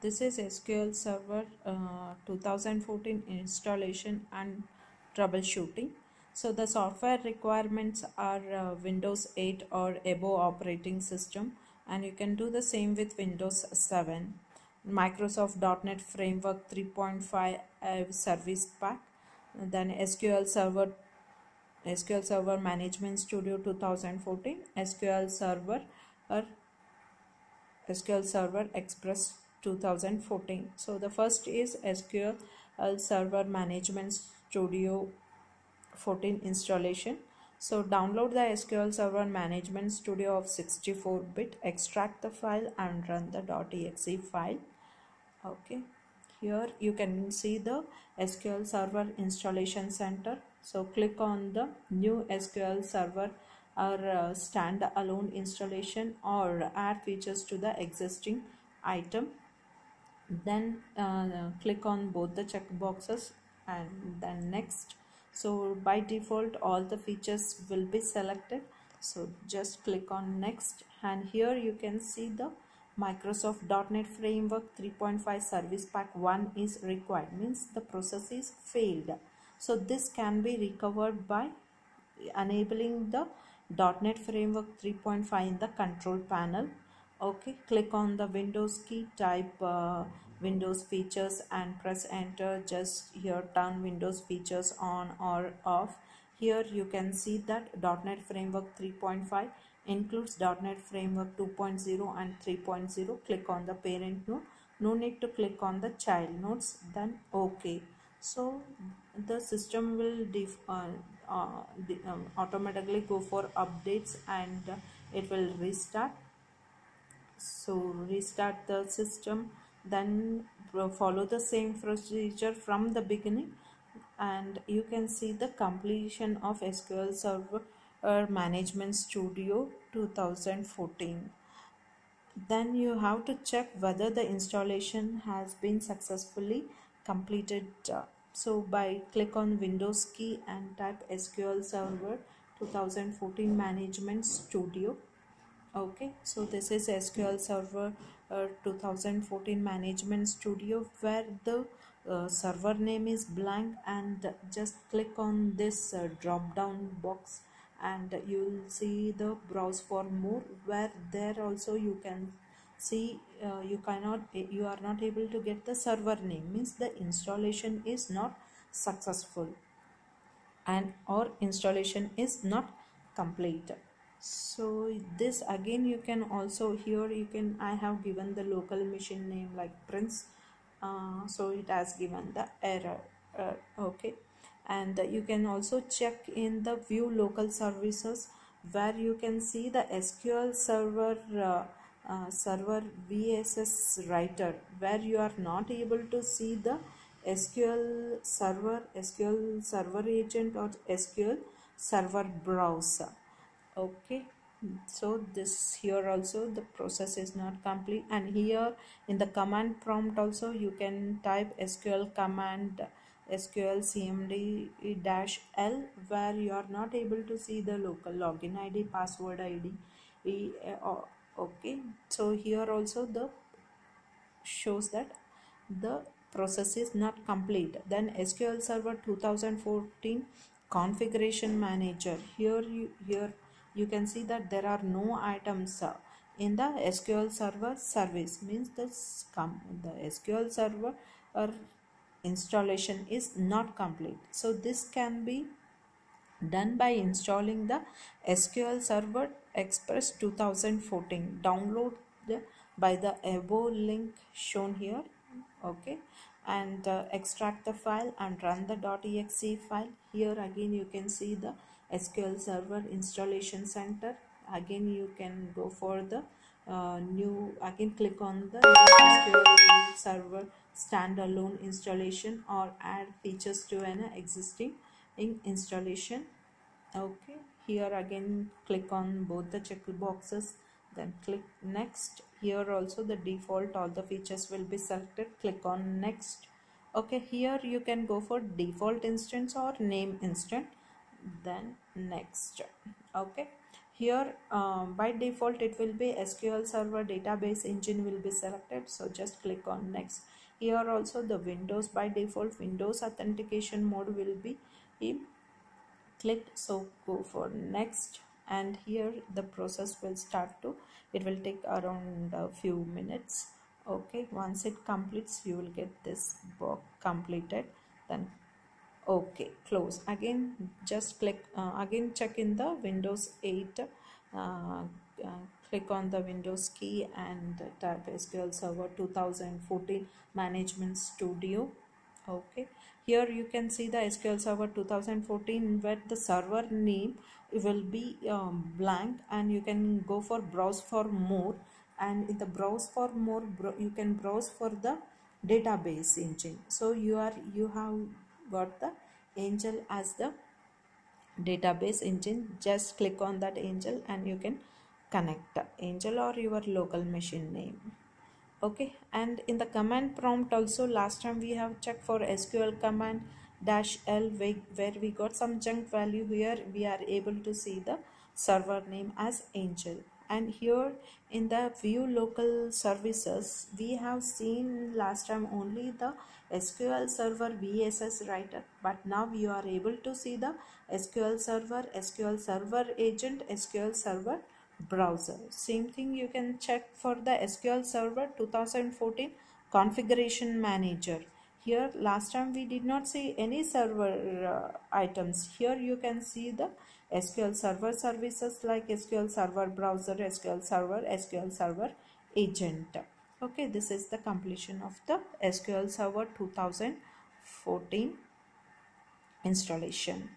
This is SQL Server 2014 installation and troubleshooting. So the software requirements are Windows 8 or above operating system, and you can do the same with Windows 7. Microsoft .NET Framework 3.5 Service Pack, then SQL Server Management Studio 2014, uh, SQL Server Express 2014. So the first is SQL Server Management Studio 14 installation. So download the SQL Server Management Studio of 64-bit, extract the file and run the .exe file. Okay, here you can see the SQL Server Installation Center. So click on the new SQL Server or standalone installation or add features to the existing item. Then click on both the check boxes and then next. So by default all the features will be selected, so just click on next, and here you can see the Microsoft .NET Framework 3.5 Service Pack 1 is required, means the process is failed. So this can be recovered by enabling the .NET Framework 3.5 in the control panel. Okay, click on the Windows key, type Windows features and press enter. Just here turn Windows features on or off. Here you can see that .NET Framework 3.5 includes .NET Framework 2.0 and 3.0. Click on the parent node. No need to click on the child nodes. Then OK. So the system will automatically go for updates, and it will restart. So restart the system, then follow the same procedure from the beginning, and you can see the completion of SQL Server Management Studio 2014. Then you have to check whether the installation has been successfully completed. So by click on Windows key and type SQL Server 2014 Management Studio. Okay, so this is SQL Server 2014 Management Studio, where the server name is blank, and just click on this drop down box and you will see the browse for more, where there also you can see you are not able to get the server name, means the installation is not successful and or installation is not complete. So this again you can also, here you can, I have given the local machine name like Prince, so it has given the error. Okay, and you can also check in the view local services, where you can see the SQL server VSS writer, where you are not able to see the SQL server agent or SQL server browser. Okay, so this here also the process is not complete, and here in the command prompt also you can type SQL command SQL cmd-l, where you are not able to see the local login ID, password ID. Okay, so here also the shows that the process is not complete. Then SQL Server 2014 configuration manager, here you can see that there are no items in the SQL Server service, means the SQL Server installation is not complete. So this can be done by installing the SQL Server Express 2014. Download by the above link shown here. Okay, and extract the file and run the .exe file. Here again you can see the SQL Server Installation Center. Again you can go for the new, again click on the SQL Server standalone installation or add features to an existing installation. Okay, here again click on both the check boxes, then click next. Here also the default, all the features will be selected. Click on next. Okay, here you can go for default instance or name instance, then next. Okay, Here by default it will be SQL Server database engine will be selected, so just click on next. Here also the Windows, by default Windows authentication mode will be clicked, so go for next, and here the process will start to, it will take around a few minutes. Okay, once it completes you will get this box completed, then okay, close. Again just click again check in the Windows 8, click on the Windows key and type SQL Server 2014 Management Studio. Okay, here you can see the SQL Server 2014 where the server name will be blank, and you can go for browse for more, and in the browse for more you can browse for the database engine. So you have got the angel as the database engine. Just click on that angel and you can connect the angel or your local machine name. Okay, and in the command prompt also, last time we have checked for SQL command -l where we got some junk value. Here we are able to see the server name as angel, and here in the view local services we have seen last time only the SQL Server VSS writer, but now you are able to see the SQL Server, SQL Server Agent, SQL Server Browser. Same thing you can check for the SQL Server 2014 Configuration Manager. Here last time we did not see any server items. Here you can see the SQL Server services like SQL Server Browser, SQL Server, SQL Server Agent. Okay, this is the completion of the SQL Server 2014 installation.